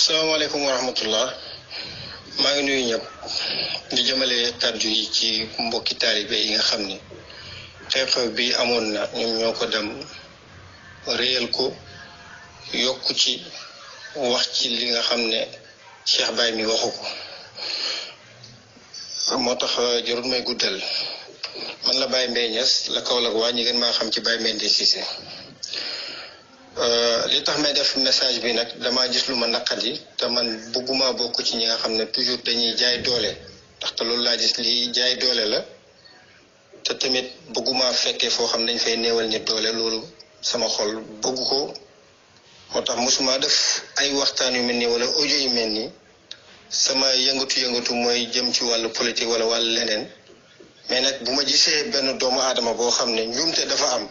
salaamaaleykum wa rahmatullah maa ngi nuyu ñëpp di jëmale kàddu yi ci mbokki taalibe yi nga xam ni xew-xew bi amoon na ñoom ñoo ko dem réyal ko yokku ci wax ci li nga xam ne Cheikh Baye mi waxu ko moo tax jarul may guddal man la Baye Mbaye Niass la Kaolack waa ñi gën maa xam ci Baye Mbaye Cissé li tax may def message bi nag damaa gis lu ma naqadi te man bëgguma bokk ci ñi nga xam ne toujours dañuy jaay doole ndaxte loolu laa gis lii jaay doole la te tamit bëgguma fekkee foo xam ne dañ fay néewal nit doole loolu sama xol bëgg ko moo tax mosuma def ay waxtaan yu mel nii wala audio yu mel nii sama yëngatu mooy jëm ci wàllu politique wala wàllu leneen mais nag bu ma gisee benn doomu aadama boo xam ne njuumte dafa am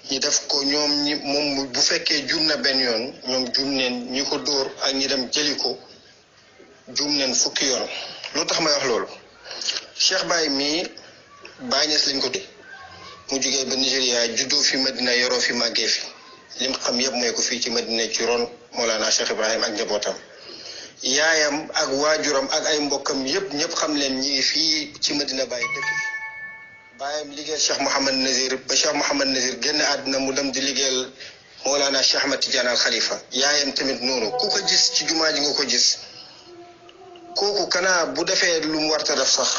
ñi def ko ñoom ñi moom bu fekkee juum na benn yoon ñoom juum neen ñi ko dóor ak ñi dem jëli ko juum neen fukki yoon lu tax may wax loolu Cheikh Baye mii Baye Niass lañ ko di mu jógee ba Nigéria juddoo fi Madina yoroo fi màggee fi lim xam yëpp mooy ko fii ci Madina ci ron Mawlana Cheikh Ibrahim ak njabootam yaayam ak waajuram ak ay mbokkam yëpp ñëpp xam leen ñi ngi fii ci Madina Baye dëkk fi baayam liggéeyal Cheikh Mouhamad Nazir ba Cheikh Mouhamad Nazir génn àddina mu dem di liggéeyal Mawlana Cheikh Ahmad Tidiane al Khalifa yaayam tamit noonu ku ko gis ci jumaa ji nga ko gis kooku kanaa bu defee lu mu warta def sax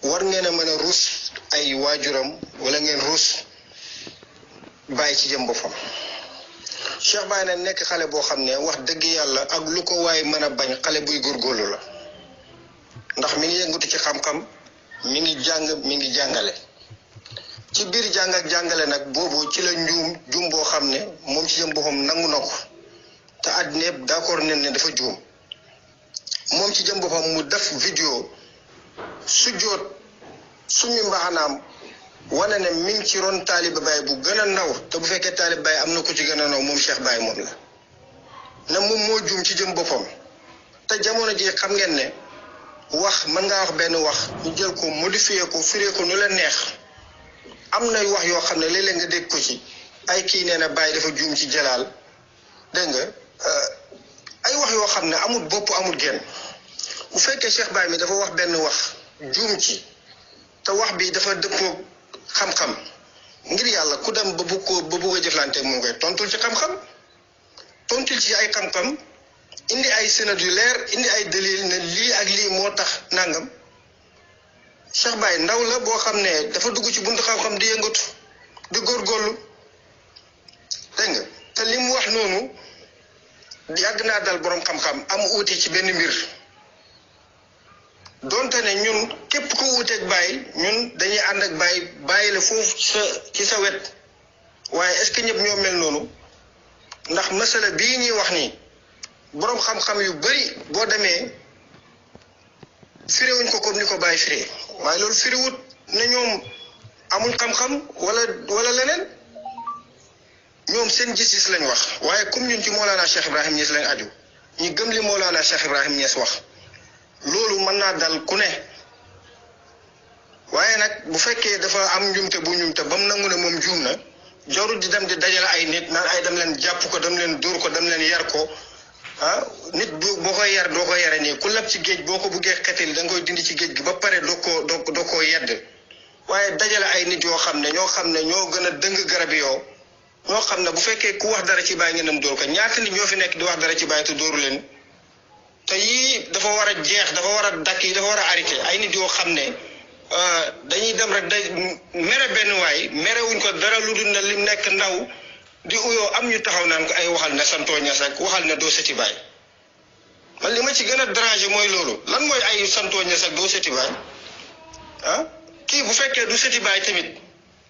war ngeen a mën a ruus ay waajuram wala ngeen ruus bàyyi ci jëm boppam Cheikh Baye na nekk xale boo xam ne wax dëgg yàlla ak lu ko waay mën a bañ xale buy góorgóorlu la ndax mi ngi yëngatu ci xam-xam mi ngi jàng mi ngi jàngale ci biir jàng ak jàngale nag boobu ci la juum boo xam ne moom ci jëm boppam nangu na ko te àddina yëpp d'accord nañ ne dafa juum moom ci jëm boppam mu def vidéo sujjoot suñu mbaxanaam wane ne mi ngi ci ron taaliba Baye bu gën a naw te bu fekkee taaliba Baye am na ko ci gën a naw moom Cheikh Baye moom la na moom moo juum ci jëm boppam te jamono ji xam ngeen ne wax mën ngaa wax benn wax ñu jël ko modifier ko firee ko nu la neex am na wax yoo xam ne léeg-léeg nga dégg ko ci ay kii nee na Baye dafa juum ci jalaal dégg nga ay wax yoo xam ne amul bopp amul genn bu fekkee Cheikh Baye mi dafa wax benn wax juum ci te wax bi dafa dëppoo xam-xam ngir yàlla ku dem ba bugg a jëflante mu koy tontul ci xam-xam tontul ci ay xam-xam indi ay sénat yu leer indi ay dalil ne lii ak lii moo tax nangam Cheikh Baye ndaw la boo xam ne dafa dugg ci buntu xam-xam di yëngatu di góorgóorlu dégg nga te li mu wax noonu yàgg naa dal borom xam-xam am uuti ci benn mbir donte ne ñun képp ko wuuteeg Baye ñun dañuy ànd ak Baye la foofu ci sa wet waaye est-ce que ñëpp ñoo mel noonu ndax masala bii ñuy wax nii boroom xam-xam yu bari boo demee firiwuñ ko comme ni ko Baye firee waaye loolu firiwut ne ñoom amul xam-xam wala leneen ñoom seen gis-gis lañ wax waaye comme ñun ci Mawlana Cheikh Ibrahim Niass lañ aju ñu gëm li Mawlana Cheikh Ibrahim Niass wax loolu mën naa dal ku ne waaye nag bu fekkee dafa am njumte bu njumte ba mu nangu ne moom juum na jarul di dem di dajale ay nit naan ay dem leen jàpp ko dem leen dóor ko dem leen yar ko nit boo koy yar doo ko yare nii ku lab ci géej boo ko buggee xetil da nga koy dindi ci géej gi ba pare doo koo yedd waaye dajale ay nit yoo xam ne ñoo gën a dëng garab yoo ñoo xam ne bu fekkee ku wax dara ci Baye ngeen dem dóor ko ñaata nit ñoo fi nekk di wax dara ci Baye te dóoru leen te yii dafa war a jeex dafa war a dakk yi dafa war a arrêté ay nit yoo xam ne dañuy dem rek day mere benn waay mere wuñ ko dara lu dul ne lim nekk ndaw di uyoo am ñu taxaw naan ko ay waxal ne santoo Niass ak waxal ne doo seti Baye man li ma ci gën a déranger mooy loolu lan mooy ay santoo Niass ak doo seti Baye kii bu fekkee du seti Baye tamit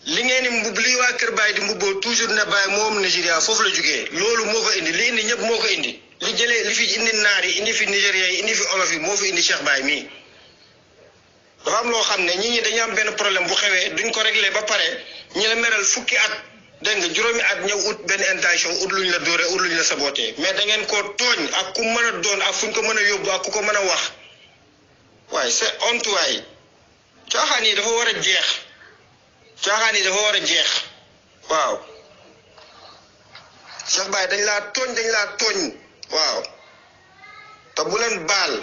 li ngeen di li waa kër Baye di mbubboo toujours ne Baye moom Nigéria foofu la jógee loolu moo ko indi li indi ñëpp moo ko indi li jëlee li fi indi naar yi indi fi Nigéria yi indi fi olof yi moo fi indi Cheikh Baye mii dafa am loo xam ne ñi dañu am benn problème bu xewee duñ ko réglé ba pare ñi la meral fukki at dégg nga juróomi at ñëw ut benn intention ut luñ la dóore ut luñ la saboté mais da ngeen koo tooñ ak ku mën a doon ak fuñ ko mën a yóbbu ak ku ko mën a wax waaye c'est honte waay caaxaan yi dafa war a jeex waaw Cheikh Baye dañ laa tooñ waaw leen baal